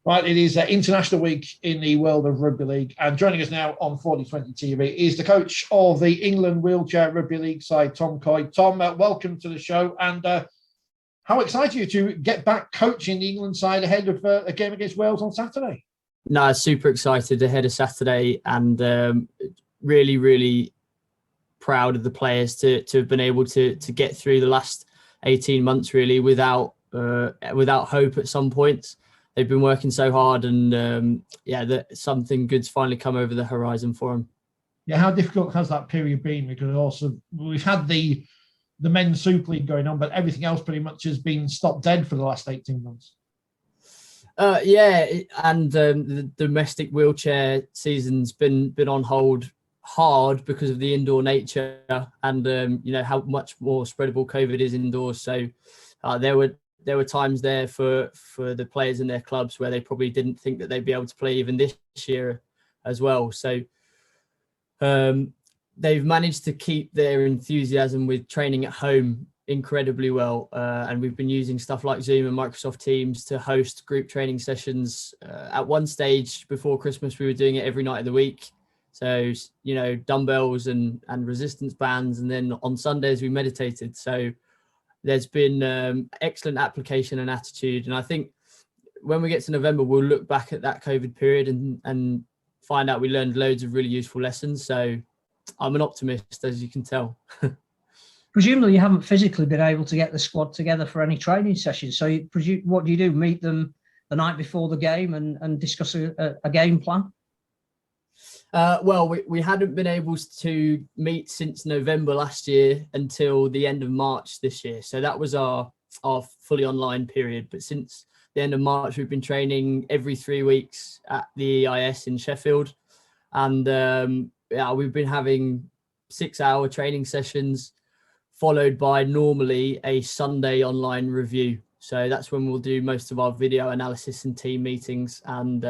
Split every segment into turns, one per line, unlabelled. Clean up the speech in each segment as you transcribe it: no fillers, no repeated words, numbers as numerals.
Right, it is International Week in the world of rugby league, and joining us now on 4020 TV is the coach of the England Wheelchair Rugby League side, Tom Coyd. Tom, welcome to the show, and how excited are you to get back coaching the England side ahead of a game against Wales on Saturday?
No, super excited ahead of Saturday, and really, really proud of the players to have been able to get through the last 18 months really without hope at some points. They've been working so hard, and that something good's finally come over the horizon for them.
Yeah, how difficult has that period been? Because also we've had the men's Super League going on, but everything else pretty much has been stopped dead for the last 18 months.
The domestic wheelchair season's been on hold hard because of the indoor nature and how much more spreadable COVID is indoors. So there were times there for the players in their clubs where they probably didn't think that they'd be able to play even this year as well. So they've managed to keep their enthusiasm with training at home incredibly well. And we've been using stuff like Zoom and Microsoft Teams to host group training sessions. At one stage before Christmas, we were doing it every night of the week. So, dumbbells and resistance bands. And then on Sundays, we meditated. So there's been excellent application and attitude. And I think when we get to November, we'll look back at that COVID period and find out we learned loads of really useful lessons. So I'm an optimist, as you can tell.
Presumably you haven't physically been able to get the squad together for any training sessions. So what do you do? Meet them the night before the game and discuss a game plan?
We hadn't been able to meet since November last year until the end of March this year. So that was our fully online period. But since the end of March, we've been training every 3 weeks at the EIS in Sheffield. And we've been having 6-hour training sessions followed by normally a Sunday online review. So that's when we'll do most of our video analysis and team meetings. And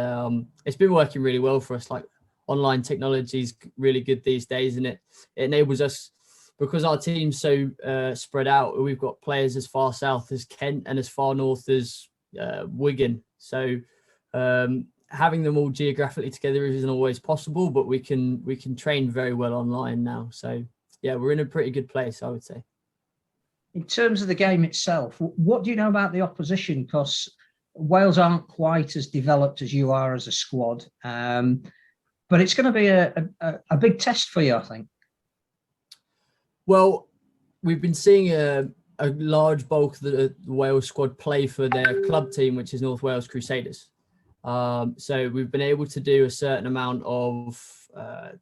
it's been working really well for us. Like, online technology is really good these days, and it enables us, because our team's so spread out. We've got players as far south as Kent and as far north as Wigan. So having them all geographically together isn't always possible, but we can train very well online now. So yeah, we're in a pretty good place, I would say.
In terms of the game itself, what do you know about the opposition? Because Wales aren't quite as developed as you are as a squad. But it's going to be a big test for you, I think.
Well, we've been seeing a large bulk of the Wales squad play for their club team, which is North Wales Crusaders. So we've been able to do a certain amount of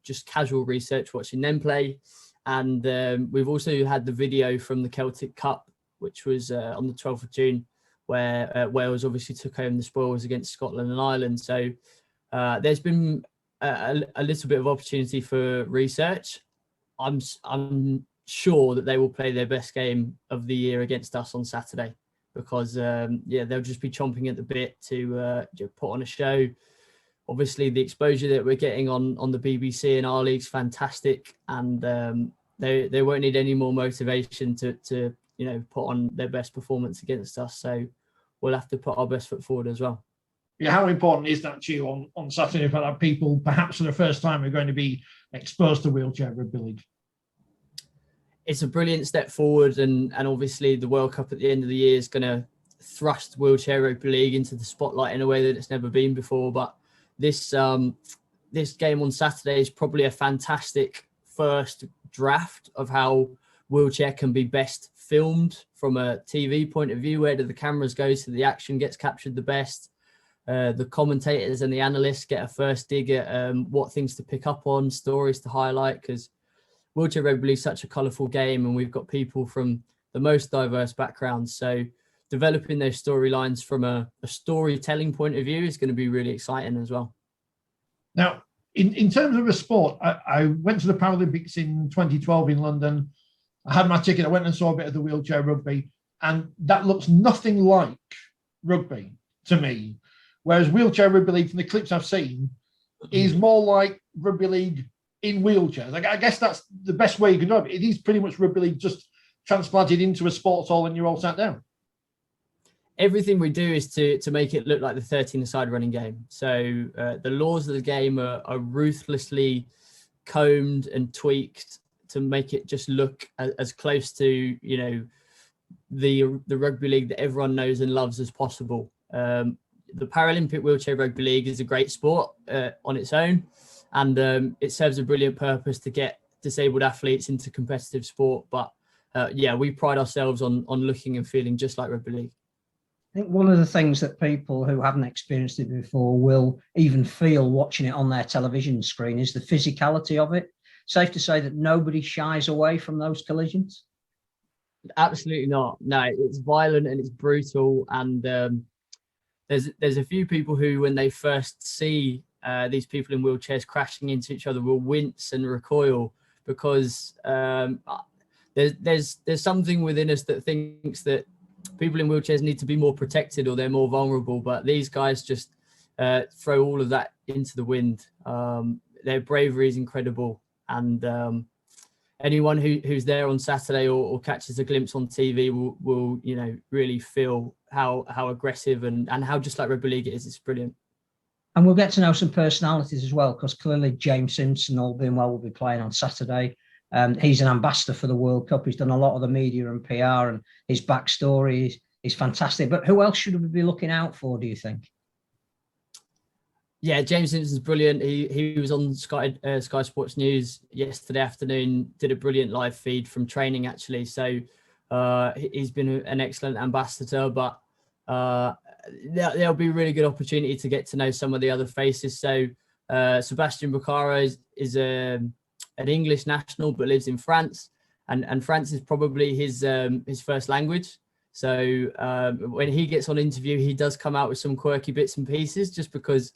just casual research, watching them play. And we've also had the video from the Celtic Cup, which was on the 12th of June, where Wales obviously took home the spoils against Scotland and Ireland. So there's been a little bit of opportunity for research. I'm sure that they will play their best game of the year against us on Saturday, because they'll just be chomping at the bit to put on a show. Obviously, the exposure that we're getting on the BBC and our league's fantastic, and they won't need any more motivation to put on their best performance against us. So we'll have to put our best foot forward as well.
Yeah, how important is that to you on Saturday for that people perhaps for the first time are going to be exposed to wheelchair rugby league?
It's a brilliant step forward, and obviously the World Cup at the end of the year is going to thrust wheelchair rugby league into the spotlight in a way that it's never been before. But this game on Saturday is probably a fantastic first draft of how wheelchair can be best filmed from a TV point of view. Where do the cameras go so the action gets captured the best? The commentators and the analysts get a first dig at what things to pick up on, stories to highlight, because wheelchair rugby league is such a colourful game, and we've got people from the most diverse backgrounds. So developing those storylines from a storytelling point of view is going to be really exciting as well.
Now, in terms of a sport, I went to the Paralympics in 2012 in London. I had my ticket. I went and saw a bit of the wheelchair rugby, and that looks nothing like rugby to me. Whereas wheelchair rugby league, from the clips I've seen, is more like rugby league in wheelchairs. I guess that's the best way you can do it. It is pretty much rugby league just transplanted into a sports hall and you're all sat down.
everything we do is to make it look like the 13-a-side running game. So the laws of the game are ruthlessly combed and tweaked to make it just look as close to, you know, the rugby league that everyone knows and loves as possible. The Paralympic Wheelchair Rugby League is a great sport on its own, and it serves a brilliant purpose to get disabled athletes into competitive sport. But yeah, we pride ourselves on looking and feeling just like rugby league.
I think one of the things that people who haven't experienced it before will even feel watching it on their television screen is the physicality of it. Safe to say that nobody shies away from those collisions?
Absolutely not. No, it's violent and it's brutal. And there's a few people who, when they first see these people in wheelchairs crashing into each other, will wince and recoil because there's something within us that thinks that people in wheelchairs need to be more protected or they're more vulnerable, but these guys just throw all of that into the wind. Their bravery is incredible, and anyone who's there on Saturday or catches a glimpse on TV will you know, really feel how aggressive and how just like rugby league it is. It's brilliant.
And we'll get to know some personalities as well, because clearly James Simpson, all being well, will be playing on Saturday. He's an ambassador for the World Cup. He's done a lot of the media and PR, and his backstory is fantastic. But who else should we be looking out for, do you think?
Yeah, James Simpson's brilliant. He was on Sky Sports News yesterday afternoon, did a brilliant live feed from training, actually. So he's been an excellent ambassador, but there'll be a really good opportunity to get to know some of the other faces. So Sebastian Bucaro is an English national but lives in France, and France is probably his first language. So when he gets on interview, he does come out with some quirky bits and pieces, just because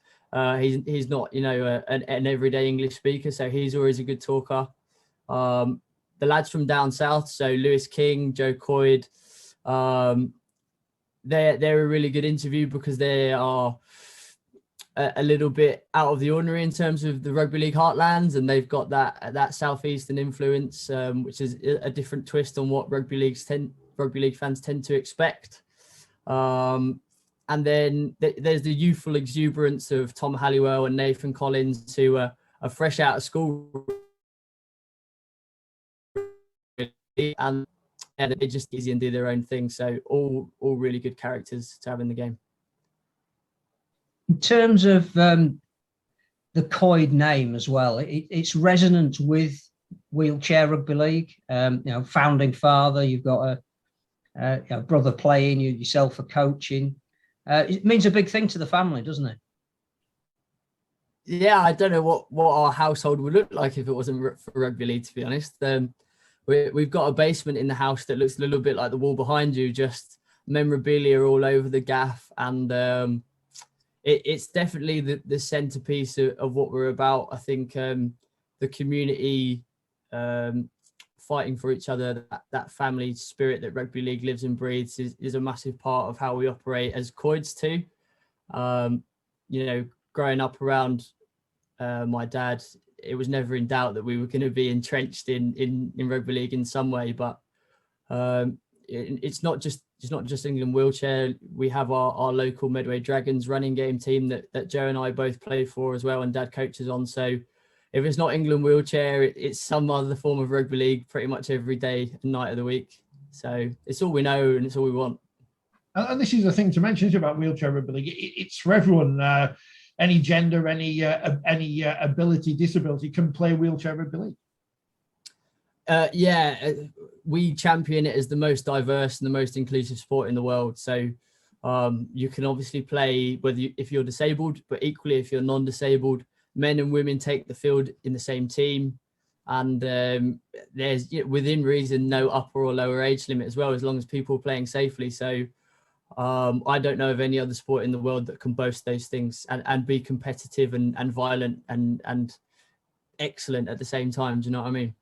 he's not, you know, an everyday English speaker. So he's always a good talker. The lads from down south, so Lewis King, Joe Coyd, they're a really good interview because they are a little bit out of the ordinary in terms of the rugby league heartlands, and they've got that southeastern influence, which is a different twist on what rugby league fans tend to expect. And then there's the youthful exuberance of Tom Halliwell and Nathan Collins, who are fresh out of school, and they're just easy and do their own thing. So all really good characters to have in the game.
In terms of the Coyd name as well, it's resonant with wheelchair rugby league. You know, founding father, you've got a brother playing, yourself are coaching. It means a big thing to the family, doesn't it?
Yeah, I don't know what our household would look like if it wasn't for rugby league, to be honest. We've got a basement in the house that looks a little bit like the wall behind you, just memorabilia all over the gaff, and it's definitely the centerpiece of what we're about. I think the community fighting for each other, that family spirit that rugby league lives and breathes is a massive part of how we operate as Coyds too. You know, growing up around my dad, it was never in doubt that we were going to be entrenched in rugby league in some way, but it's not just England Wheelchair. We have our local Medway Dragons running game team that Joe and I both play for as well, and Dad coaches on. So if it's not England Wheelchair, it's some other form of rugby league pretty much every day and night of the week. So it's all we know and it's all we want.
And this is the thing to mention about wheelchair rugby league. It's for everyone. Any gender, any ability, disability can play wheelchair rugby league.
Yeah, we champion it as the most diverse and the most inclusive sport in the world. So you can obviously play if you're disabled, but equally if you're non-disabled. Men and women take the field in the same team, and there's, within reason, no upper or lower age limit as well, as long as people are playing safely. So I don't know of any other sport in the world that can boast those things and be competitive and violent and excellent at the same time. Do you know what I mean?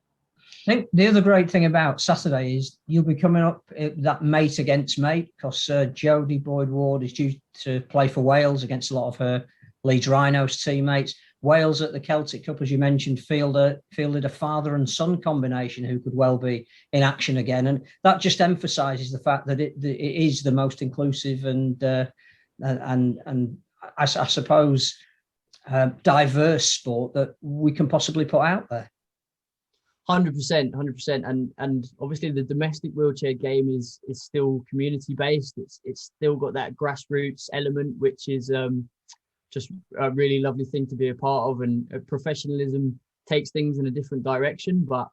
I think the other great thing about Saturday is you'll be coming up that mate against mate, because Jodie Boyd Ward is due to play for Wales against a lot of her Leeds Rhinos teammates. Wales at the Celtic Cup, as you mentioned, fielded a father and son combination who could well be in action again, and that just emphasises the fact that it is the most inclusive and I suppose diverse sport that we can possibly put out there.
100%, and obviously the domestic wheelchair game is still community based. It's still got that grassroots element, which is just a really lovely thing to be a part of, and professionalism takes things in a different direction. But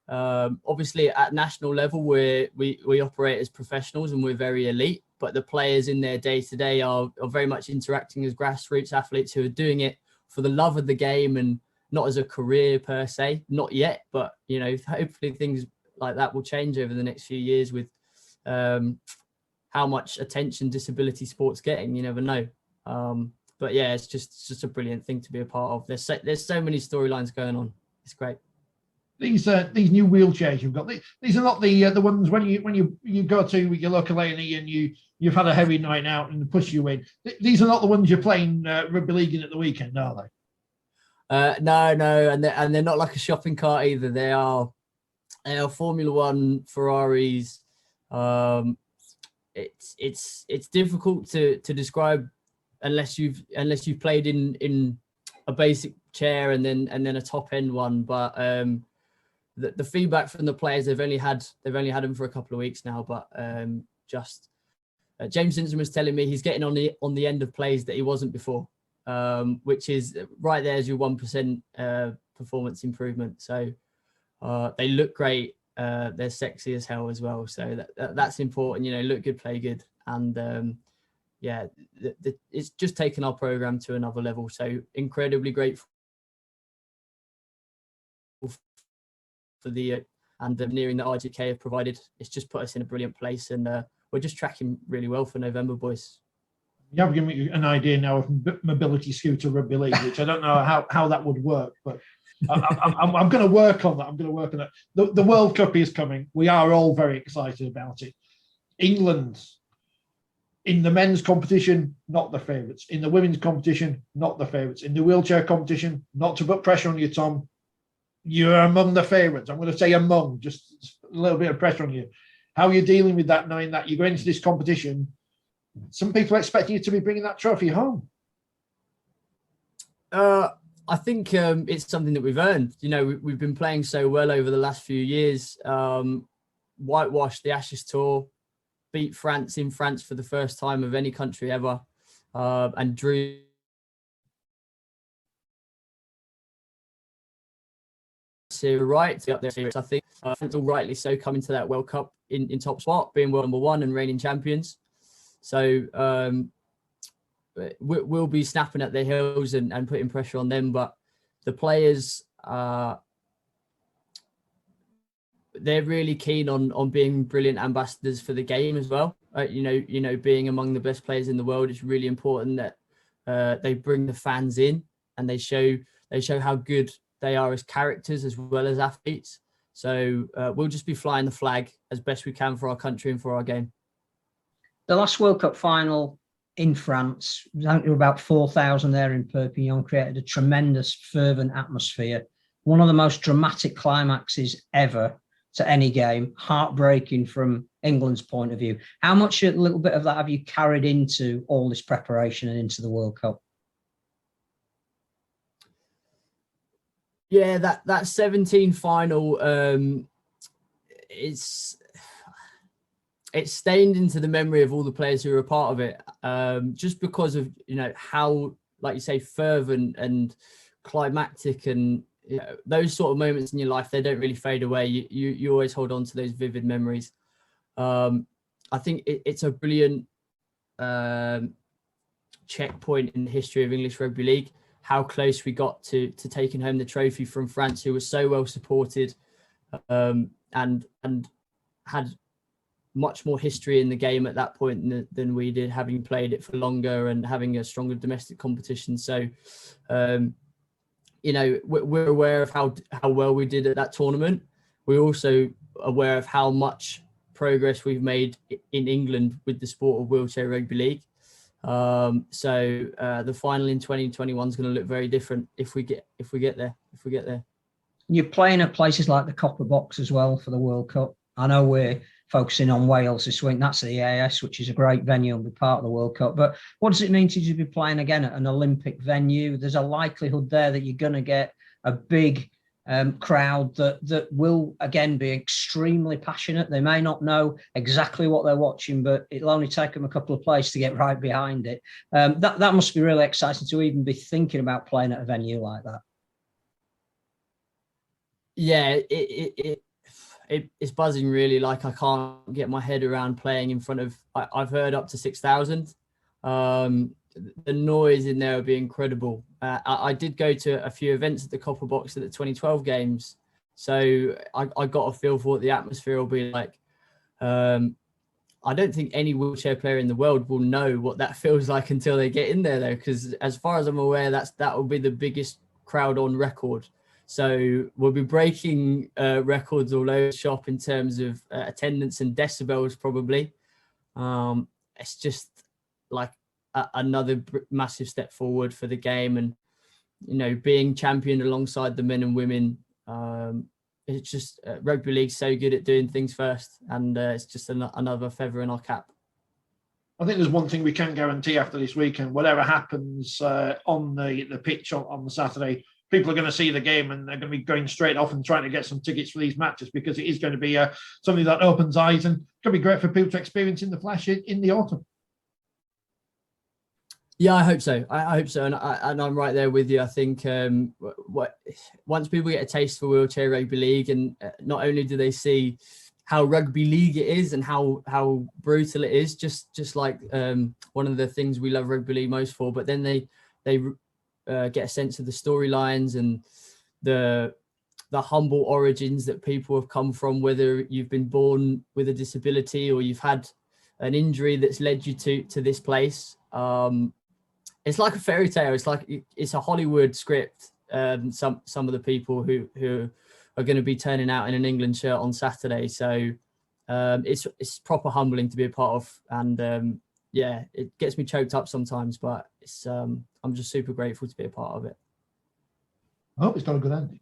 obviously at national level, we operate as professionals and we're very elite, but the players in their day to day are very much interacting as grassroots athletes who are doing it for the love of the game and not as a career per se, not yet, but hopefully things like that will change over the next few years with how much attention disability sport's getting. You never know. But yeah, it's just a brilliant thing to be a part of. There's so many storylines going on. It's great.
These new wheelchairs you've got, these are not the ones when you go to your local A&E and you've had a heavy night out and push you in. These are not the ones you're playing rugby league in at the weekend, are they?
No, and they're not like a shopping cart either. They are Formula One Ferraris. It's difficult to describe unless you've played in a basic chair and then a top end one. But the feedback from the players, they've only had them for a couple of weeks now. But James Simpson was telling me he's getting on the end of plays that he wasn't before. Which is right there as your 1% performance improvement. So they look great. They're sexy as hell as well. So that's important. Look good, play good, and it's just taken our program to another level. So incredibly grateful for the and the nearing that RGK have provided. It's just put us in a brilliant place, and we're just tracking really well for November, boys.
You have given me an idea now of mobility scooter rugby league, which I don't know how that would work, but I'm going to work on that. I'm going to work on that. The World Cup is coming. We are all very excited about it. England, in the men's competition, not the favourites. In the women's competition, not the favourites. In the wheelchair competition, not to put pressure on you, Tom, you're among the favourites. I'm going to say among, just a little bit of pressure on you. How are you dealing with that, knowing that you go into this competition? Some people are expecting you to be bringing that trophy home.
I think it's something that we've earned. We've been playing so well over the last few years. Whitewashed the Ashes Tour, beat France in France for the first time of any country ever, and drew right to up there. I think France will rightly so come into that World Cup in top spot, being world number one and reigning champions. So we'll be snapping at their heels and putting pressure on them. But the players, they're really keen on being brilliant ambassadors for the game as well. Being among the best players in the world, it's really important that they bring the fans in and they show how good they are as characters as well as athletes. So we'll just be flying the flag as best we can for our country and for our game.
The last World Cup final in France, I think there were about 4,000 there in Perpignan, created a tremendous, fervent atmosphere. One of the most dramatic climaxes ever to any game, heartbreaking from England's point of view. How much, a little bit of that, have you carried into all this preparation and into the World Cup?
Yeah, that 17 final, it's stained into the memory of all the players who were a part of it, just because of how, like you say, fervent and climactic, and those sort of moments in your life, they don't really fade away. You always hold on to those vivid memories. I think it's a brilliant checkpoint in the history of English Rugby League, how close we got to taking home the trophy from France, who was so well supported, and had much more history in the game at that point than we did, having played it for longer and having a stronger domestic competition. So, we're aware of how well we did at that tournament. We're also aware of how much progress we've made in England with the sport of wheelchair rugby league. So the final in 2021 is going to look very different if we get there.
You're playing at places like the Copper Box as well for the World Cup. I know we're focusing on Wales this week. That's the EAS, which is a great venue and be part of the World Cup. But what does it mean to you to be playing again at an Olympic venue? There's a likelihood there that you're going to get a big crowd that will again be extremely passionate. They may not know exactly what they're watching, but it'll only take them a couple of plays to get right behind it. That must be really exciting to even be thinking about playing at a venue like that.
Yeah, it's buzzing really. Like, I can't get my head around playing in front of, I've heard up to 6,000. The noise in there would be incredible. I did go to a few events at the Copper Box at the 2012 games, so I got a feel for what the atmosphere will be like. I don't think any wheelchair player in the world will know what that feels like until they get in there, though, because as far as I'm aware, that will be the biggest crowd on record. So we'll be breaking records all over the shop in terms of attendance and decibels, probably. It's just like another massive step forward for the game, and being championed alongside the men and women. It's just rugby league's so good at doing things first, and it's just another feather in our cap.
I think there's one thing we can guarantee after this weekend: whatever happens on the pitch on the Saturday, people are going to see the game and they're going to be going straight off and trying to get some tickets for these matches, because it is going to be something that opens eyes and can be great for people to experience in the flesh in the autumn.
Yeah, I hope so. I hope so, and I'm right there with you. I think once people get a taste for wheelchair rugby league, and not only do they see how rugby league it is and how brutal it is, just like one of the things we love rugby league most for, but then they get a sense of the storylines and the humble origins that people have come from, whether you've been born with a disability or you've had an injury that's led you to this place. It's like a fairy tale. It's a Hollywood script. Some of the people who are going to be turning out in an England shirt on Saturday. So it's proper humbling to be a part of, and yeah, it gets me choked up sometimes, but it's I'm just super grateful to be a part of it.
I hope it's got a good ending.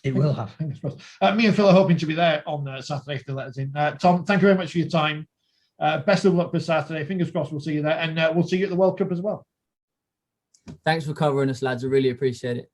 It will have.
Fingers crossed. Me and Phil are hoping to be there on Saturday if they let us in. Tom, thank you very much for your time. Best of luck for Saturday. Fingers crossed we'll see you there, and we'll see you at the World Cup as well.
Thanks for covering us, lads. I really appreciate it.